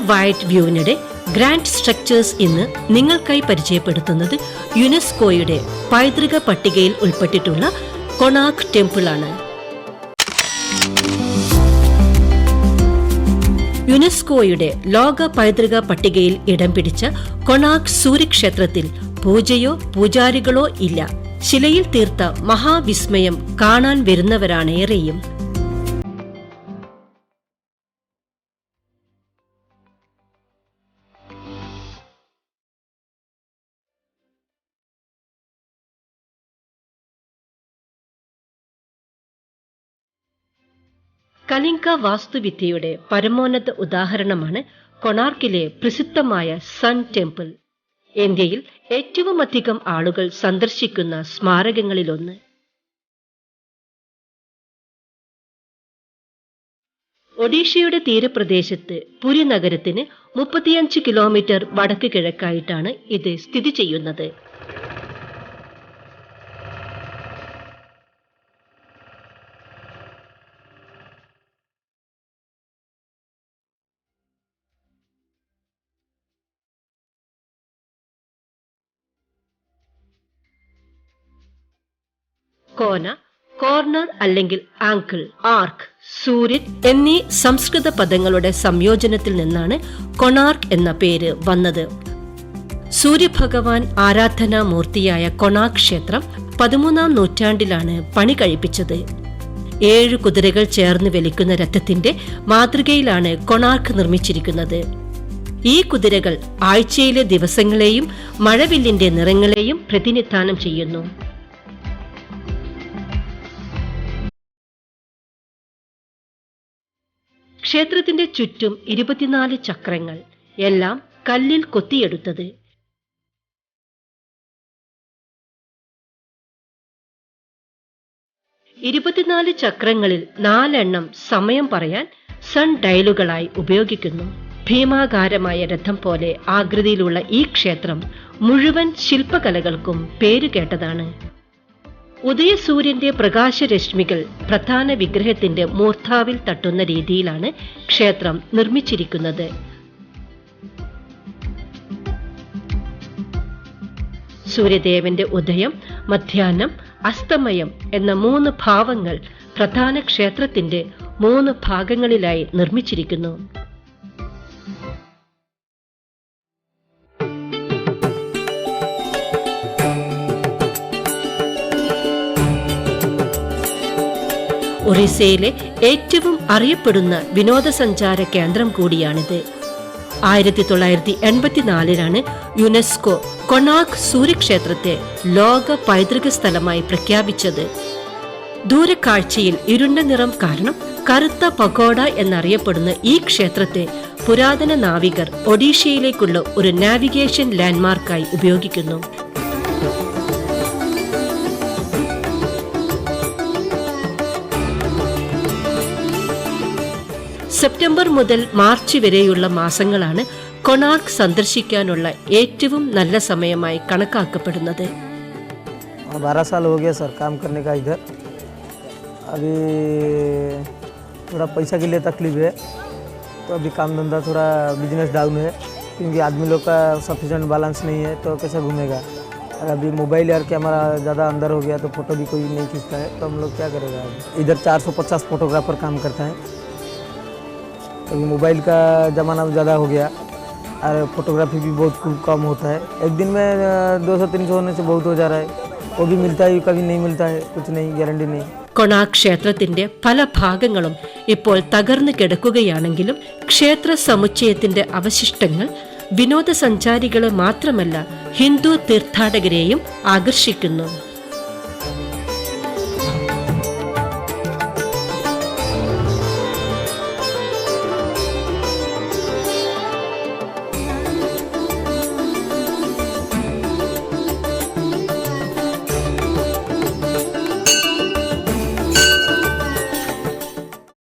Wide വ്യൂവിനിടെ grand structures ഇന്ന് നിങ്ങൾക്കായി പരിചയപ്പെടുത്തുന്നത് യുനെസ്കോയുടെ പൈതൃക പട്ടികയിൽ ഉൾപ്പെട്ടിട്ടുള്ള കൊണാർക്ക് ടെമ്പിൾ ആണ്. യുനെസ്കോയുടെ ലോക പൈതൃക പട്ടികയിൽ ഇടം പിടിച്ച കൊണാർക്ക് സൂര്യക്ഷേത്രത്തിൽ പൂജയോ പൂജാരികളോ ഇല്ല. ശിലയിൽ തീർത്ത മഹാവിസ്മയം കാണാൻ വരുന്നവരാണേറെയും. കലിംഗ വാസ്തുവിദ്യയുടെ പരമോന്നത ഉദാഹരണമാണ് കൊണാർക്കിലെ പ്രസിദ്ധമായ സൺ ടെമ്പിൾ. ഇന്ത്യയിൽ ഏറ്റവും അധികം ആളുകൾ സന്ദർശിക്കുന്ന സ്മാരകങ്ങളിലൊന്ന്. ഒഡീഷയുടെ തീരപ്രദേശത്ത് പുരി നഗരത്തിന് 35 കിലോമീറ്റർ വടക്ക് കിഴക്കായിട്ടാണ് ഇത് സ്ഥിതി ചെയ്യുന്നത്. കോന, കോർണർ അല്ലെങ്കിൽ ആങ്കിൾ, ആർക്ക്, സൂര്യൻ എന്നീ സംസ്കൃത പദങ്ങളുടെ സംയോജനത്തിൽ നിന്നാണ് കൊണാർക്ക് എന്ന പേര് വന്നത്. സൂര്യഭഗവാൻ ആരാധനാമൂർത്തിയായ കൊണാർക്ക് ക്ഷേത്രം 13-ാം നൂറ്റാണ്ടിലാണ് പണി കഴിപ്പിച്ചത്. 7 കുതിരകൾ ചേർന്ന് വലിക്കുന്ന രഥത്തിന്റെ മാതൃകയിലാണ് കൊണാർക്ക് നിർമ്മിച്ചിരിക്കുന്നത്. ഈ കുതിരകൾ ആഴ്ചയിലെ ദിവസങ്ങളെയും മഴവില്ലിന്റെ നിറങ്ങളെയും പ്രതിനിധാനം ചെയ്യുന്നു. ക്ഷേത്രത്തിന്റെ ചുറ്റും 24 ചക്രങ്ങൾ, എല്ലാം കല്ലിൽ കൊത്തിയെടുത്തത്. ചക്രങ്ങളിൽ 4 സമയം പറയാൻ സൺ ഡയലുകളായി ഉപയോഗിക്കുന്നു. ഭീമാകാരമായ രഥം പോലെ ആകൃതിയിലുള്ള ഈ ക്ഷേത്രം മുഴുവൻ ശില്പകലകൾക്കും പേരുകേട്ടതാണ്. ഉദയസൂര്യന്റെ പ്രകാശരശ്മികൾ പ്രധാന വിഗ്രഹത്തിന്റെ മൂർധാവിൽ തട്ടുന്ന രീതിയിലാണ് ക്ഷേത്രം നിർമ്മിച്ചിരിക്കുന്നത്. സൂര്യദേവന്റെ ഉദയം, മധ്യാഹ്നം, അസ്തമയം എന്ന 3 ഭാവങ്ങൾ പ്രധാന ക്ഷേത്രത്തിന്റെ 3 ഭാഗങ്ങളിലായി നിർമ്മിച്ചിരിക്കുന്നു. ഒറീസയിലെ ഏറ്റവും അറിയപ്പെടുന്ന വിനോദസഞ്ചാര കേന്ദ്രം കൂടിയാണിത്. 1984 യുനെസ്കോ കൊണാർക്ക് സൂര്യക്ഷേത്രത്തെ ലോക പൈതൃക സ്ഥലമായി പ്രഖ്യാപിച്ചത്. ദൂരക്കാഴ്ചയിൽ ഇരുണ്ട നിറം കാരണം കറുത്ത പഗോഡ എന്നറിയപ്പെടുന്ന ഈ ക്ഷേത്രത്തെ പുരാതന നാവികർ ഒഡീഷയിലേക്കുള്ള ഒരു നാവിഗേഷൻ ലാൻഡ്മാർക്കായി ഉപയോഗിക്കുന്നു. സെപ്റ്റംബർ മുതൽ മാർച്ച് വരെയുള്ള മാസങ്ങളാണ് കൊണാർക്ക് സന്ദർശിക്കാനുള്ള ഏറ്റവും നല്ല സമയമായി കണക്കാക്കപ്പെടുന്നത്. 12 साल हो गया सर काम करने का इधर. अभी थोड़ा पैसा के लिए तकलीफ है, तो अभी काम धंधा थोड़ा बिजनेस डाउन है, क्योंकि आदमी लोग का सफिशेंट बैलेंस नहीं है, तो कैसे घूमेगा. और अभी मोबाइल यार कैमरा ज़्यादा अंदर हो गया तो फ़ोटो भी कोई नहीं खींचता है, तो हम लोग क्या करेगा. इधर 450 फोटोग्राफर काम करता है. अभी मोबाइल का ज़माना ज़्यादा हो गया और फोटोग्राफी भी बहुत कम होता है. एक दिन में 200-300 होने से बहुत हो जा रहा है. वो भी मिलता है, कभी नहीं मिलता है, कुछ नहीं, गारंटी नहीं. കൊണാർക്ക് ക്ഷേത്രത്തിന്റെ പല ഭാഗങ്ങളും ഇപ്പോൾ തകർന്നു കിടക്കുകയാണെങ്കിലും ക്ഷേത്ര സമുച്ചയത്തിന്റെ അവശിഷ്ടങ്ങൾ വിനോദസഞ്ചാരികളെ മാത്രമല്ല ഹിന്ദു തീർത്ഥാടകരെയും ആകർഷിക്കുന്നു.